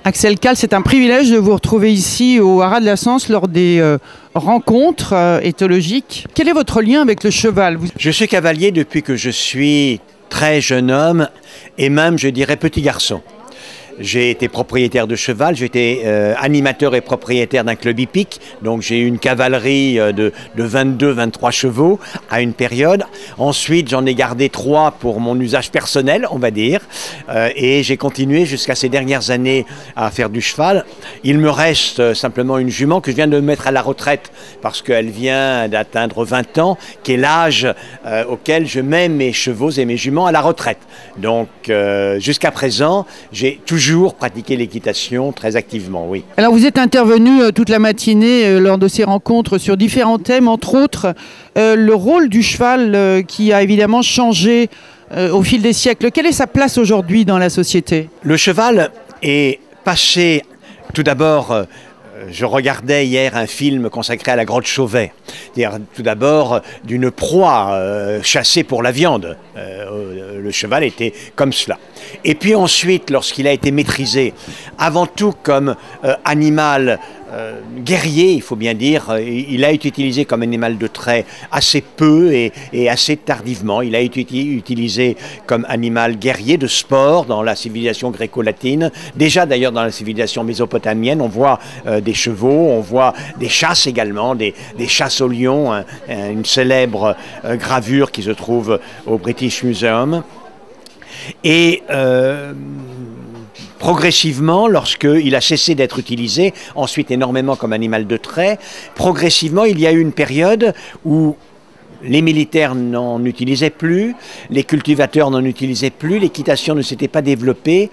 Axel Kal, c'est un privilège de vous retrouver ici au Haras de la Sens lors des rencontres éthologiques. Quel est votre lien avec le cheval? Je suis cavalier depuis que je suis très jeune homme et même, je dirais, petit garçon. J'ai été propriétaire de cheval, j'ai été animateur et propriétaire d'un club hippique, donc j'ai eu une cavalerie de 22-23 chevaux à une période. Ensuite, j'en ai gardé 3 pour mon usage personnel, on va dire, et j'ai continué jusqu'à ces dernières années à faire du cheval. Il me reste simplement une jument que je viens de mettre à la retraite parce qu'elle vient d'atteindre 20 ans, qui est l'âge auquel je mets mes chevaux et mes juments à la retraite. Donc, jusqu'à présent, j'ai toujours pratiqué l'équitation très activement, oui. Alors vous êtes intervenu toute la matinée lors de ces rencontres sur différents thèmes, entre autres le rôle du cheval qui a évidemment changé au fil des siècles. Quelle est sa place aujourd'hui dans la société? Le cheval est passé, tout d'abord, je regardais hier un film consacré à la grotte Chauvet. Tout d'abord, d'une proie chassée pour la viande. Le cheval était comme cela. Et puis ensuite, lorsqu'il a été maîtrisé, avant tout comme animal guerrier, il faut bien dire, il a été utilisé comme animal de trait assez peu et assez tardivement. Il a été utilisé comme animal guerrier de sport dans la civilisation gréco-latine. Déjà d'ailleurs dans la civilisation mésopotamienne, on voit des chevaux, on voit des chasses également, des chasses au lion, une célèbre gravure qui se trouve au British Museum. Et progressivement, lorsqu'il a cessé d'être utilisé, ensuite énormément comme animal de trait, progressivement il y a eu une période où les militaires n'en utilisaient plus, les cultivateurs n'en utilisaient plus, l'équitation ne s'était pas développée.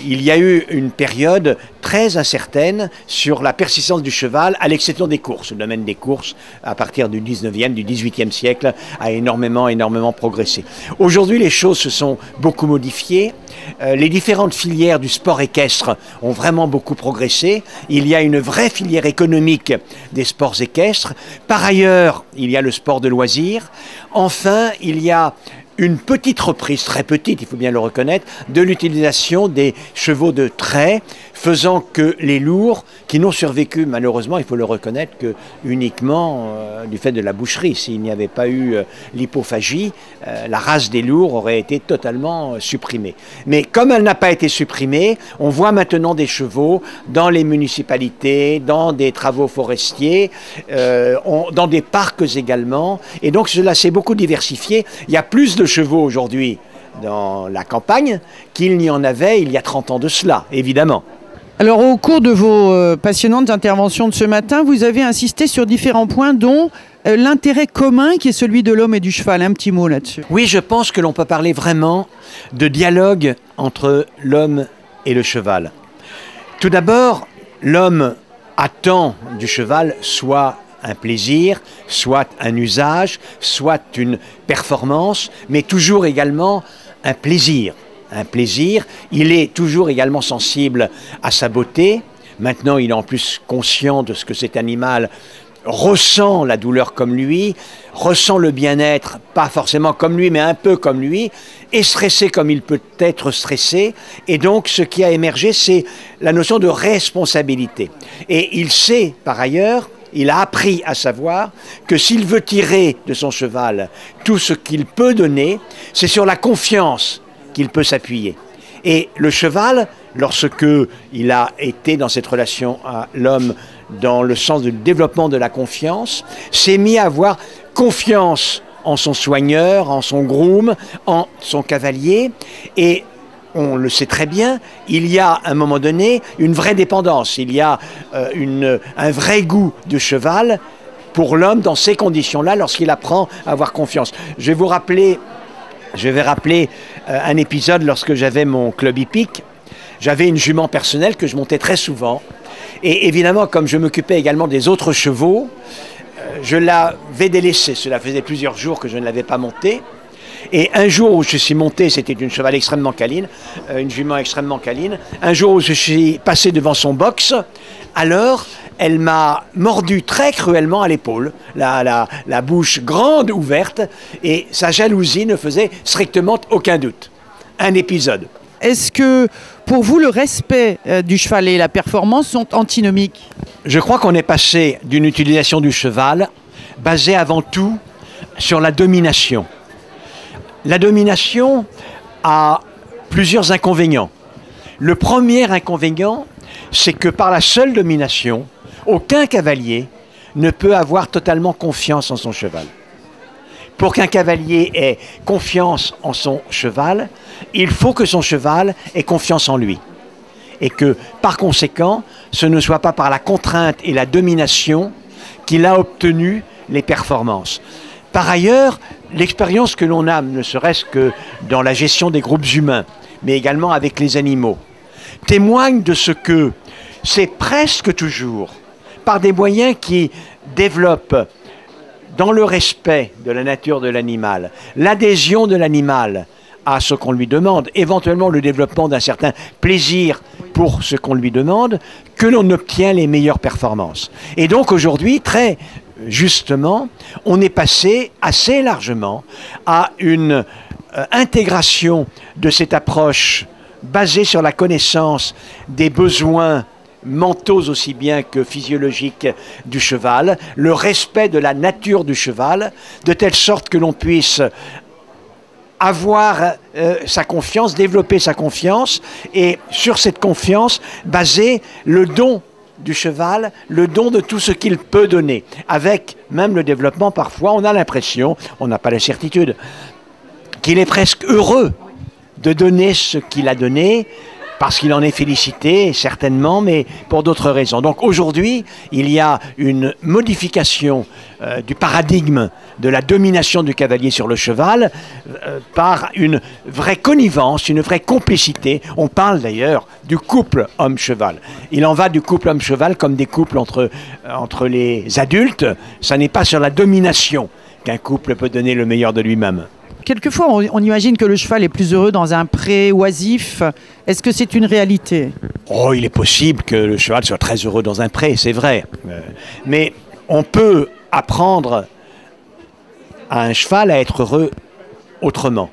Il y a eu une période très incertaine sur la persistance du cheval, à l'exception des courses. Le domaine des courses, à partir du 19e, du 18e siècle, a énormément progressé. Aujourd'hui, les choses se sont beaucoup modifiées. Les différentes filières du sport équestre ont vraiment beaucoup progressé. Il y a une vraie filière économique des sports équestres. Par ailleurs, il y a le sport de loisirs. Enfin, il y a une petite reprise, très petite, il faut bien le reconnaître, de l'utilisation des chevaux de trait, faisant que les lourds, qui n'ont survécu malheureusement, il faut le reconnaître, que uniquement du fait de la boucherie. S'il n'y avait pas eu l'hypophagie, la race des lourds aurait été totalement supprimée. Mais comme elle n'a pas été supprimée, on voit maintenant des chevaux dans les municipalités, dans des travaux forestiers, dans des parcs également, et donc cela s'est beaucoup diversifié. Il y a plus de chevaux aujourd'hui dans la campagne qu'il n'y en avait il y a 30 ans de cela, évidemment. Alors au cours de vos passionnantes interventions de ce matin, vous avez insisté sur différents points dont l'intérêt commun qui est celui de l'homme et du cheval. Un petit mot là-dessus. Oui, je pense que l'on peut parler vraiment de dialogue entre l'homme et le cheval. Tout d'abord, l'homme attend du cheval soit un plaisir, soit un usage, soit une performance, mais toujours également un plaisir. Un plaisir, il est toujours également sensible à sa beauté. Maintenant, il est en plus conscient de ce que cet animal ressent, la douleur comme lui, ressent le bien-être, pas forcément comme lui, mais un peu comme lui, est stressé comme il peut être stressé. Et donc, ce qui a émergé, c'est la notion de responsabilité. Et il sait, par ailleurs, il a appris à savoir que s'il veut tirer de son cheval tout ce qu'il peut donner, c'est sur la confiance qu'il peut s'appuyer. Et le cheval, lorsque il a été dans cette relation à l'homme dans le sens du développement de la confiance, s'est mis à avoir confiance en son soigneur, en son groom, en son cavalier. Et on le sait très bien, il y a à un moment donné une vraie dépendance, il y a un vrai goût de cheval pour l'homme dans ces conditions-là lorsqu'il apprend à avoir confiance. Je vais rappeler un épisode lorsque j'avais mon club hippique. J'avais une jument personnelle que je montais très souvent. Et évidemment, comme je m'occupais également des autres chevaux, je l'avais délaissée. Cela faisait plusieurs jours que je ne l'avais pas montée. Et un jour où je suis monté, c'était une cheval extrêmement câline, une jument extrêmement câline. Un jour où je suis passé devant son box, alors elle m'a mordu très cruellement à l'épaule, la bouche grande ouverte, et sa jalousie ne faisait strictement aucun doute. Un épisode. Est-ce que pour vous le respect du cheval et la performance sont antinomiques? Je crois qu'on est passé d'une utilisation du cheval basée avant tout sur la domination. La domination a plusieurs inconvénients. Le premier inconvénient, c'est que par la seule domination, aucun cavalier ne peut avoir totalement confiance en son cheval. Pour qu'un cavalier ait confiance en son cheval, il faut que son cheval ait confiance en lui. Et que, par conséquent, ce ne soit pas par la contrainte et la domination qu'il a obtenu les performances. Par ailleurs, l'expérience que l'on a, ne serait-ce que dans la gestion des groupes humains, mais également avec les animaux, témoigne de ce que c'est presque toujours par des moyens qui développent dans le respect de la nature de l'animal, l'adhésion de l'animal à ce qu'on lui demande, éventuellement le développement d'un certain plaisir pour ce qu'on lui demande, que l'on obtient les meilleures performances. Et donc aujourd'hui, très justement, on est passé assez largement à une intégration de cette approche basée sur la connaissance des besoins mentaux aussi bien que physiologiques du cheval, le respect de la nature du cheval, de telle sorte que l'on puisse avoir sa confiance, développer sa confiance, et sur cette confiance, baser le don du cheval, le don de tout ce qu'il peut donner. Avec même le développement, parfois, on a l'impression, on n'a pas la certitude, qu'il est presque heureux de donner ce qu'il a donné, parce qu'il en est félicité, certainement, mais pour d'autres raisons. Donc aujourd'hui, il y a une modification du paradigme de la domination du cavalier sur le cheval par une vraie connivence, une vraie complicité. On parle d'ailleurs du couple homme-cheval. Il en va du couple homme-cheval comme des couples entre les adultes. Ça n'est pas sur la domination qu'un couple peut donner le meilleur de lui-même. Quelquefois, on imagine que le cheval est plus heureux dans un pré oisif. Est-ce que c'est une réalité? Oh, il est possible que le cheval soit très heureux dans un pré, c'est vrai. Mais on peut apprendre à un cheval à être heureux autrement.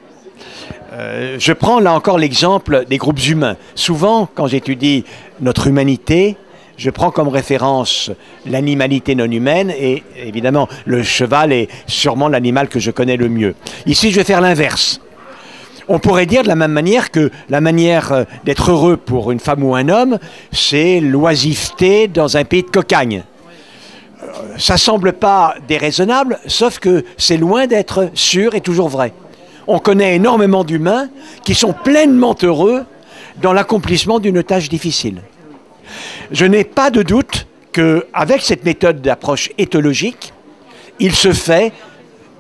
Je prends là encore l'exemple des groupes humains. Souvent, quand j'étudie notre humanité, je prends comme référence l'animalité non humaine et évidemment le cheval est sûrement l'animal que je connais le mieux. Ici je vais faire l'inverse. On pourrait dire de la même manière que la manière d'être heureux pour une femme ou un homme, c'est l'oisiveté dans un pays de cocagne. Ça semble pas déraisonnable, sauf que c'est loin d'être sûr et toujours vrai. On connaît énormément d'humains qui sont pleinement heureux dans l'accomplissement d'une tâche difficile. Je n'ai pas de doute qu'avec cette méthode d'approche éthologique, il se fait,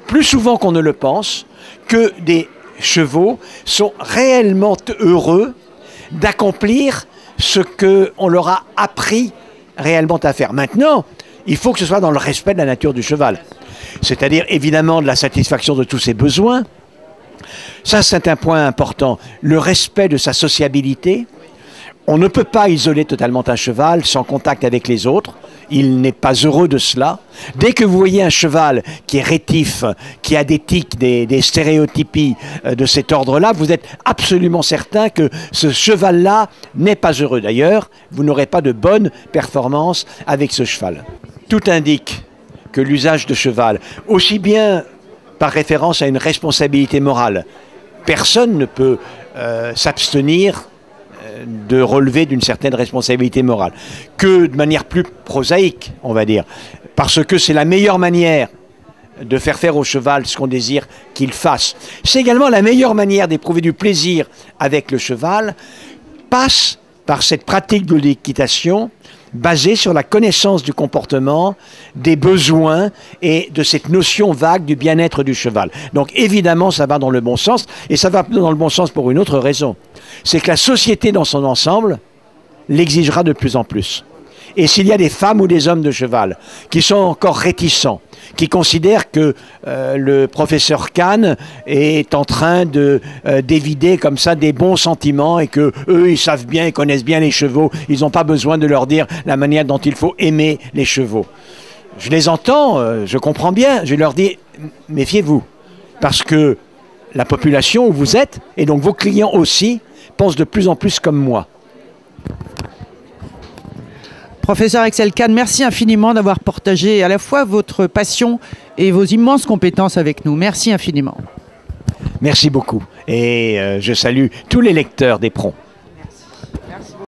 plus souvent qu'on ne le pense, que des chevaux sont réellement heureux d'accomplir ce qu'on leur a appris réellement à faire. Maintenant, il faut que ce soit dans le respect de la nature du cheval. C'est-à-dire évidemment de la satisfaction de tous ses besoins. Ça, c'est un point important. Le respect de sa sociabilité. On ne peut pas isoler totalement un cheval sans contact avec les autres. Il n'est pas heureux de cela. Dès que vous voyez un cheval qui est rétif, qui a des tics, des stéréotypies de cet ordre-là, vous êtes absolument certain que ce cheval-là n'est pas heureux. D'ailleurs, vous n'aurez pas de bonne performance avec ce cheval. Tout indique que l'usage de cheval, aussi bien par référence à une responsabilité morale, personne ne peut s'abstenir de relever d'une certaine responsabilité morale, que de manière plus prosaïque, on va dire, parce que c'est la meilleure manière de faire au cheval ce qu'on désire qu'il fasse. C'est également la meilleure manière d'éprouver du plaisir avec le cheval, passe par cette pratique de l'équitation basée sur la connaissance du comportement, des besoins et de cette notion vague du bien-être du cheval. Donc évidemment, ça va dans le bon sens, et ça va dans le bon sens pour une autre raison. C'est que la société dans son ensemble l'exigera de plus en plus. Et s'il y a des femmes ou des hommes de cheval qui sont encore réticents, qui considèrent que le professeur Kahn est en train d'évider comme ça des bons sentiments et que eux ils savent bien, ils connaissent bien les chevaux, ils n'ont pas besoin de leur dire la manière dont il faut aimer les chevaux. Je les entends, je comprends bien, je leur dis méfiez-vous, parce que la population où vous êtes, et donc vos clients aussi, pensent de plus en plus comme moi. Professeur Axel Kahn, merci infiniment d'avoir partagé à la fois votre passion et vos immenses compétences avec nous. Merci infiniment. Merci beaucoup et je salue tous les lecteurs d'Éperon.